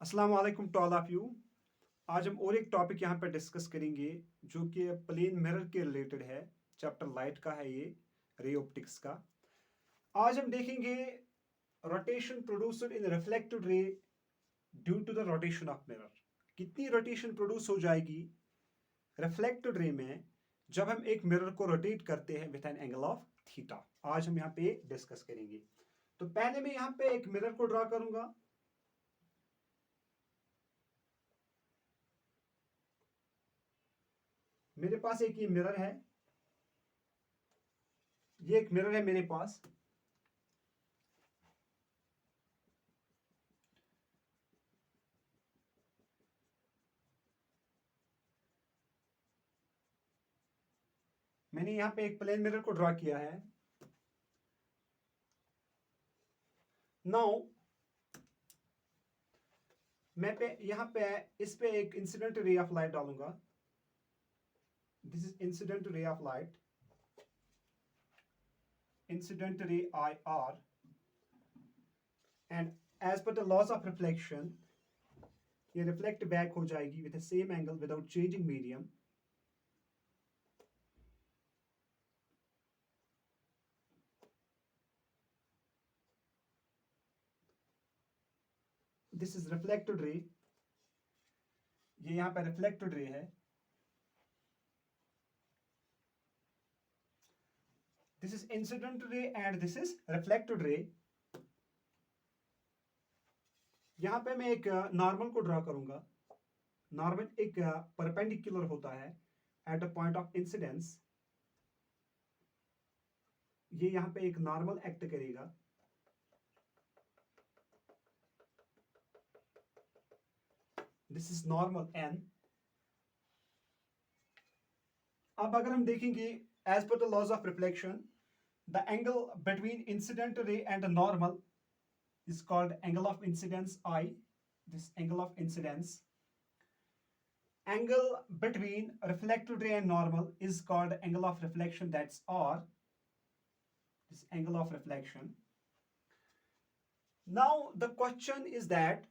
अस्सलाम वालेकुम to all of you. आज हम और एक टॉपिक यहाँ पे डिस्कस करेंगे जो कि प्लेन मिरर के रिलेटेड है। चैप्टर लाइट का है ये, रे ऑप्टिक्स का। आज हम देखेंगे rotation produced in reflected ray due to the rotation of mirror. कितनी रोटेशन प्रोड्यूस हो जाएगी रिफ्लेक्टेड रे में जब हम एक मिरर को रोटेट करते हैं with an angle of theta. आज हम यहाँ पे डिस्कस करेंगे। तो पहले मैं यहाँ पे एक मिरर को ड्रा करूंगा। मेरे पास एक ये मिरर है, ये एक मिरर है मेरे पास। मैंने यहां पे एक प्लेन मिरर को ड्रॉ किया है। नाउ मैं यहां पे इस पे एक इंसिडेंट रे ऑफ लाइट डालूंगा। This is incident ray of light, incident ray I R, and as per the laws of reflection ये रिफ्लेक्ट बैक हो जाएगी with the same angle without changing medium. This is reflected ray, ये यहां पे reflected ray है। This is incident ray and this is reflected ray. यहां पे मैं एक नॉर्मल को ड्रॉ करूंगा। नॉर्मल एक परपेंडिकुलर होता है at the point of incidence. ये यहां पे एक नॉर्मल एक्ट करेगा। This is normal N. अब अगर हम देखेंगे as per the laws of reflection the angle between incident ray and normal is called angle of incidence I. This angle of incidence. Angle between reflected ray and normal is called angle of reflection, that's R. This angle of reflection. Now the question is that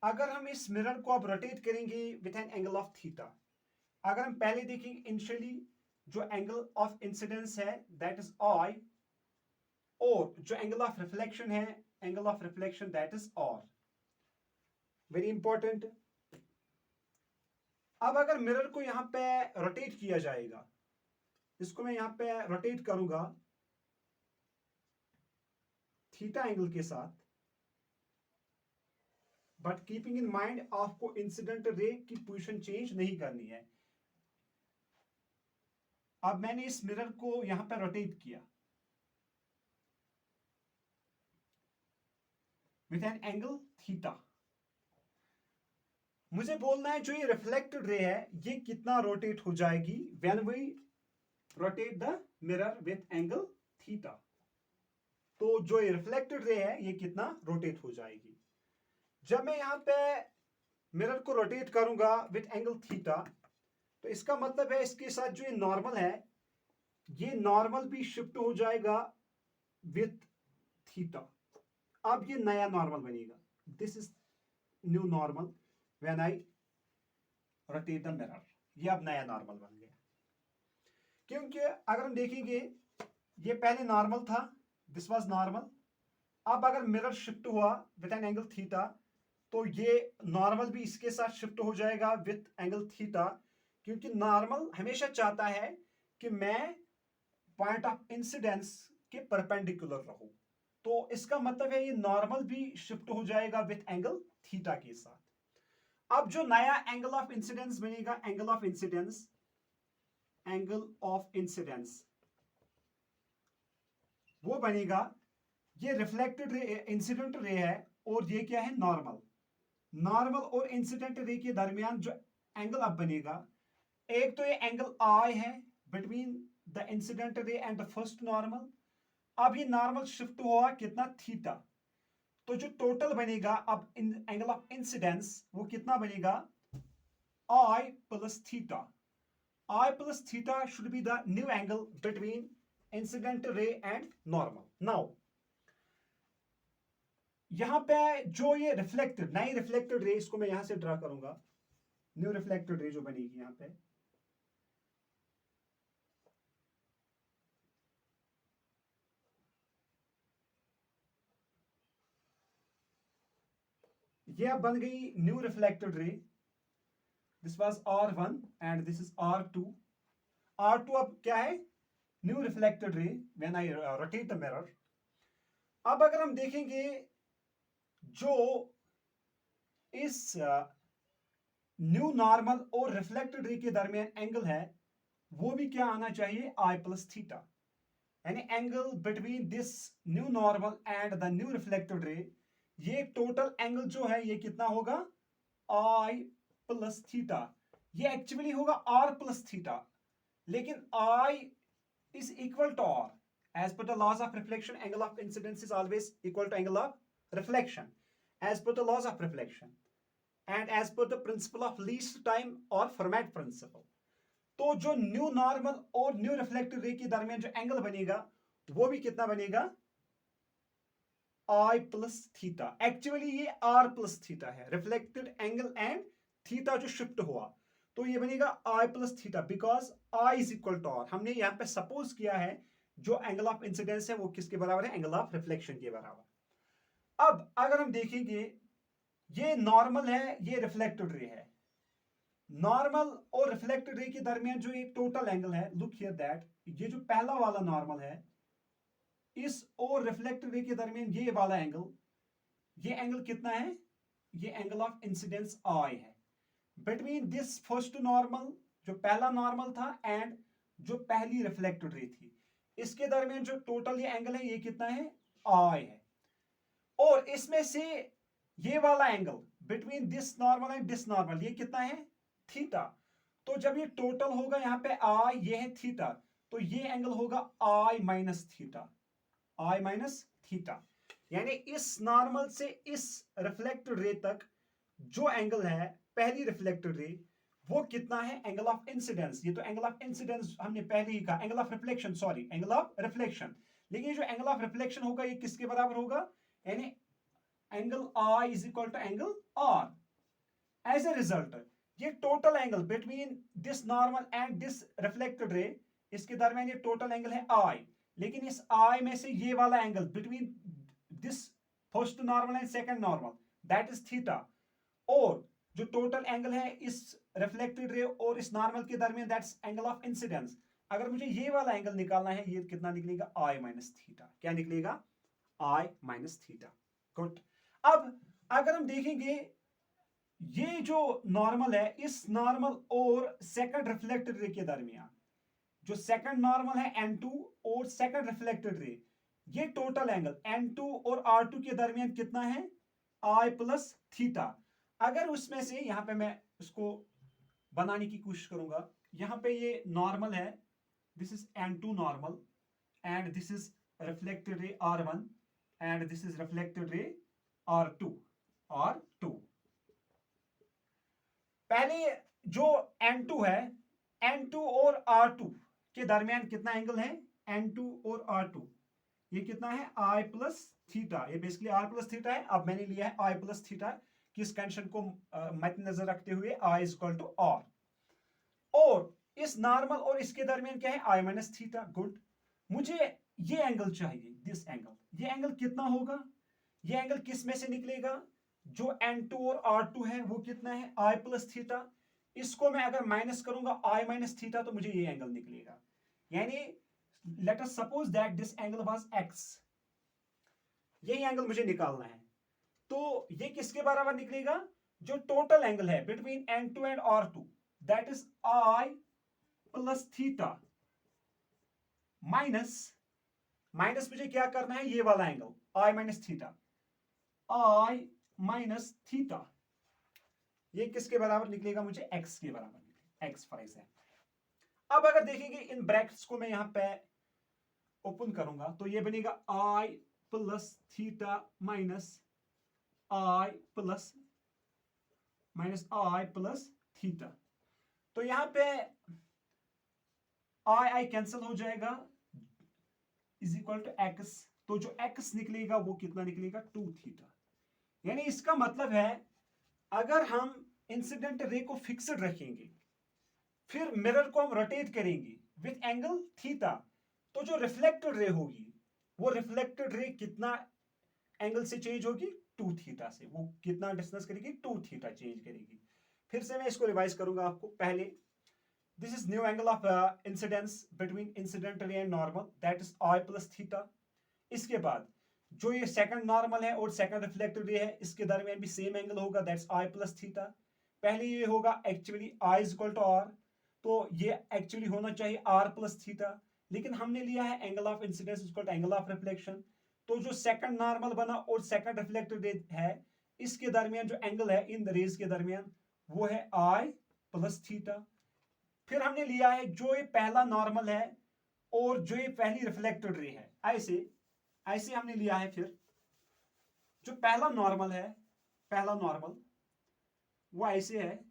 अगर हम इस mirror को अब rotate करेंगे with an angle of theta. अगर हम पहले देखेंगे इनिशियली जो एंगल ऑफ इंसिडेंस है दैट इज I, और जो एंगल ऑफ रिफ्लेक्शन है angle of reflection that is R। Very important. अब अगर मिरर को यहां पे रोटेट किया जाएगा, इसको मैं यहां पे रोटेट करूंगा थीटा एंगल के साथ, बट कीपिंग इन माइंड आपको इंसिडेंट रे की पोजीशन चेंज नहीं करनी है। अब मैंने इस मिरर को यहां पे रोटेट किया विथ एन एंगल थीटा। मुझे बोलना है जो ये रिफ्लेक्टेड रे है ये कितना रोटेट हो जाएगी when we rotate the mirror with angle theta. तो जो ये रिफ्लेक्टेड रे है ये कितना रोटेट हो जाएगी। जब मैं यहां पे मिरर को रोटेट करूंगा विथ एंगल थीटा तो इसका मतलब है इसके साथ जो ये नॉर्मल है ये नॉर्मल भी शिफ्ट हो जाएगा विथ थीटा। अब ये नया नॉर्मल बनेगा। This is new normal when I rotate the mirror. ये अब नया नॉर्मल बन गया, क्योंकि अगर हम देखेंगे ये पहले नॉर्मल था, दिस वाज नॉर्मल। अब अगर मिरर शिफ्ट हुआ विथ एन एंगल थीटा तो ये नॉर्मल भी इसके साथ शिफ्ट हो जाएगा विथ एंगल थीटा, क्योंकि नॉर्मल हमेशा चाहता है कि मैं पॉइंट ऑफ इंसिडेंस के परपेंडिकुलर रहूं। तो इसका मतलब है ये नॉर्मल भी शिफ्ट हो जाएगा विथ एंगल थीटा के साथ। अब जो नया एंगल ऑफ इंसिडेंस बनेगा angle of incidence, angle of incidence वो बनेगा, ये रिफ्लेक्टेड रे इंसिडेंट रे है और ये क्या है नॉर्मल। नॉर्मल और इंसिडेंट रे के दरमियान जो एंगल अब बनेगा, एक तो ये एंगल आई है between the incident ray and the first normal. अब ये नॉर्मल शिफ्ट हुआ कितना थीटा, तो जो टोटल बनेगा अब एंगल ऑफ इंसिडेंस वो कितना बनेगा I plus theta. I plus theta should be the new angle between incident ray and normal. Now यहां पे जो ये रिफ्लेक्टेड नई रिफ्लेक्टेड रे, इसको मैं यहां से ड्रा करूंगा, न्यू रिफ्लेक्टेड रे जो बनेगी यहां पे, ये अब बन गई new reflected ray. This was R1 and this is R2। R2 अब क्या है, new reflected ray when I rotate the mirror. अब अगर हम देखेंगे जो इस न्यू नॉर्मल और रिफ्लेक्टेड रे के दरमियान एंगल है, वो भी क्या आना चाहिए, I प्लस थीटा। यानी angle between this new normal and the new reflected ray, ये टोटल एंगल जो है ये कितना होगा, I प्लस थीटा। ये एक्चुअली होगा R प्लस थीटा, लेकिन I is equal to R. As per the laws of reflection, angle of incidence is always equal to angle of reflection. As per the laws of reflection and as per the principle of least time or Fermat principle. तो जो new normal और new reflected ray के दरमियान जो angle बनेगा, वो भी कितना बनेगा, I प्लस थीटा। एक्चुअली ये R प्लस थीटा है, रिफ्लेक्टेड एंगल एंड थीटा जो शिफ्ट हुआ, तो ये बनेगा I plus theta, because I is equal to R। हमने यहां पे सपोज किया है जो एंगल ऑफ इंसिडेंस है वो किसके बराबर है, एंगल ऑफ रिफ्लेक्शन के बराबर। अब अगर हम देखेंगे, ये नॉर्मल है, ये रिफ्लेक्टेड रे है। नॉर्मल और रिफ्लेक्टेड रे के दरमियान जो एक टोटल एंगल है, लुक हियर दैट, ये जो पहला वाला नॉर्मल है, इस और रिफ्लेक्टेड रे के दरमियान ये वाला एंगल, ये एंगल कितना है, ये एंगल ऑफ इंसिडेंस I है। बिटवीन दिस फर्स्ट नॉर्मल, जो पहला नॉर्मल था, एंड जो पहली रिफ्लेक्टेड रे थी, इसके दरमियान जो टोटल ये एंगल है, ये कितना है, I है। और इसमें से ये वाला angle between this normal and this normal, ये कितना है, थीटा। तो जब ये टोटल होगा यहां पे I, ये है थीटा, तो ये एंगल होगा I minus theta, I minus theta. यानी इस नॉर्मल से इस रिफ्लेक्टेड रे तक जो एंगल है, पहली रिफ्लेक्टेड रे, वो कितना है, एंगल ऑफ इंसिडेंस। ये तो एंगल ऑफ इंसिडेंस हमने पहले ही कहा, angle of reflection, sorry, angle of reflection. लेकिन ये जो एंगल ऑफ रिफ्लेक्शन होगा, ये किसके बराबर होगा, यानी angle I is equal to angle R। As a result, ये total angle between this normal and this reflected ray, इसके दरमियान ये टोटल एंगल है I। लेकिन इस I में से ये वाला angle between this first normal and second normal, that is theta. और जो टोटल एंगल है इस रिफ्लेक्टेड रे और इस नॉर्मल के दरमियान, दैट्स एंगल ऑफ इंसिडेंस। अगर मुझे ये वाला एंगल निकालना है, ये कितना निकलेगा, I माइनस थीटा। क्या निकलेगा, I माइनस थीटा। गुड। अब अगर हम देखेंगे, ये जो नॉर्मल है, इस नॉर्मल और सेकंड रिफ्लेक्टेड रे के दरमियान, जो सेकंड नॉर्मल है N2 और सेकंड रिफ्लेक्टेड रे, ये टोटल एंगल N2 और R2 के दरमियान कितना है, I प्लस थीटा। अगर उसमें से यहां पे मैं उसको बनाने की कोशिश करूंगा, यहां पे ये नॉर्मल है, this is N2 normal and this is reflected रे R1 and this is reflected रे R2। पहले जो N2 है, N2 और R2 के दरमियान कितना एंगल है, N2 और R2, ये कितना है, I प्लस थीटा। ये बेसिकली R प्लस थीटा है। अब मैंने लिया है I प्लस थीटा, किस कंडीशन को मद्देनजर रखते हुए, I is equal to R। और इस नॉर्मल और इसके दरमियान क्या है, I माइनस थीटा। गुड। मुझे ये एंगल चाहिए, दिस एंगल। ये एंगल कितना होगा, ये एंगल किस में से निकलेगा, जो N2 और R2 है वो कितना है, I प्लस थीटा। इसको मैं अगर माइनस करूंगा I माइनस थीटा, तो मुझे ये एंगल निकलेगा। यानी let us suppose that this angle was x, यही एंगल मुझे निकालना है। तो ये किसके बराबर निकलेगा, जो टोटल एंगल है between N2 and R2, that is I plus theta minus, minus मुझे क्या करना है, ये वाला angle I minus theta, I minus theta. ये किसके बराबर निकलेगा, मुझे x के बराबर निकलेगा, x फॉर एग्जाम्पल। अब अगर देखेंगे इन ब्रैकेट्स को मैं यहां पे ओपन करूंगा, तो ये बनेगा I plus theta minus I plus theta. तो यहां पे I कैंसिल हो जाएगा, इज इक्वल टू x तो जो x निकलेगा वो कितना निकलेगा 2 थीटा। यानी इसका मतलब है अगर हम इंसिडेंट रे को फिक्स्ड रखेंगे फिर मिरर को हम रोटेट करेंगे विथ एंगल थीटा, तो जो रिफ्लेक्टेड रे होगी वो रिफ्लेक्टेड रे कितना एंगल से चेंज होगी 2 थीटा से। वो कितना डिस्टेंस करेगी 2 थीटा चेंज करेगी। फिर से मैं इसको रिवाइज करूंगा आपको। पहले this is new angle of incidence between incident ray and normal, that is I plus theta। इसके बाद जो ये सेकंड नॉर्मल है और सेकंड रिफ्लेक्टेड रे है इसके दरमियान भी सेम एंगल होगा, दैट्स I plus थीटा। पहले ये होगा actually I is equal to R, तो ये एक्चुअली होना चाहिए R plus थीटा, लेकिन हमने लिया है angle of incidence is equal to angle of reflection. तो जो सेकंड नॉर्मल बना और सेकंड रिफ्लेक्टेड रे है इसके दरमियान जो एंगल है इन द रेज के दरमियान वो है I plus थीटा। फिर हमने लिया है जो ये पहला नॉर्मल है और जो ये पहली रिफ्लेक्टेड रे है, ऐसे ऐसे हमने लिया है। फिर जो पहला नॉर्मल है, पहला नॉर्मल वो ऐसे है,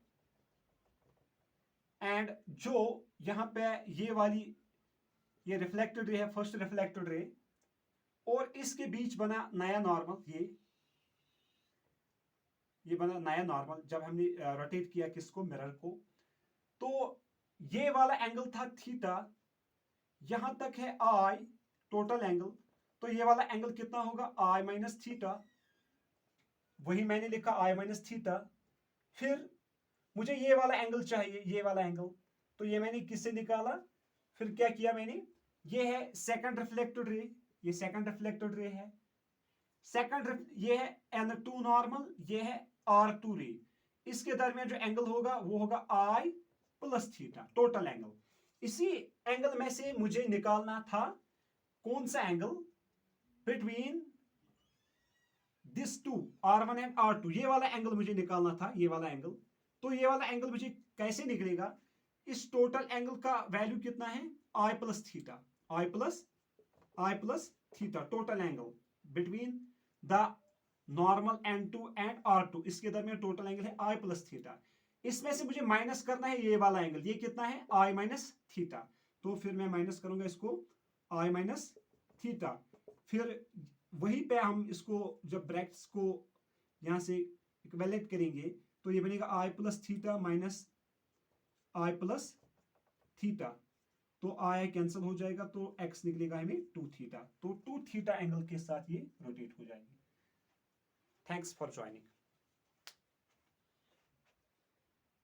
एंड जो यहां पे ये वाली ये रिफ्लेक्टेड रे है, फर्स्ट रिफ्लेक्टेड रे, और इसके बीच बना नया नॉर्मल, ये बना नया नॉर्मल जब हमने रोटेट किया किसको, मिरर को। तो ये वाला एंगल था थीटा, यहां तक है आई टोटल एंगल, तो ये वाला एंगल कितना होगा आई माइनस थीटा, वही मैंने लिखा आई माइनस थीटा। फिर मुझे ये वाला एंगल चाहिए, ये वाला एंगल, तो ये मैंने किससे निकाला, फिर क्या किया मैंने, ये है सेकंड रिफ्लेक्टेड रे, ये सेकंड रिफ्लेक्टेड रे है, सेकंड ये है N2 नॉर्मल, ये है R2 रे, इसके दरमियान जो एंगल होगा वो होगा I plus theta total angle. इसी एंगल में से मुझे निकालना था कौन सा angle between this two R1 and R2, ये वाला एंगल मुझे निकालना था, ये वाला एंगल। तो ये वाला एंगल मुझे कैसे निकलेगा, इस टोटल एंगल का वैल्यू कितना है I plus theta, I plus theta total angle between the normal N2 and R2, इसके दरमियान टोटल एंगल है I प्लस थीटा। इसमें से मुझे माइनस करना है ये वाला एंगल, ये कितना है I माइनस थीटा, तो फिर मैं माइनस करूंगा इसको I माइनस थीटा। फिर वहीं पे हम इसको जब ब्रैकेट्स को यहां से इक्विवेलेंट करेंगे तो ये बनेगा I plus theta minus I plus theta, तो I कैंसिल हो जाएगा तो x निकलेगा हमें 2 थीटा, तो 2 थीटा एंगल के साथ ये रोटेट हो जाएंगे। Thanks for joining.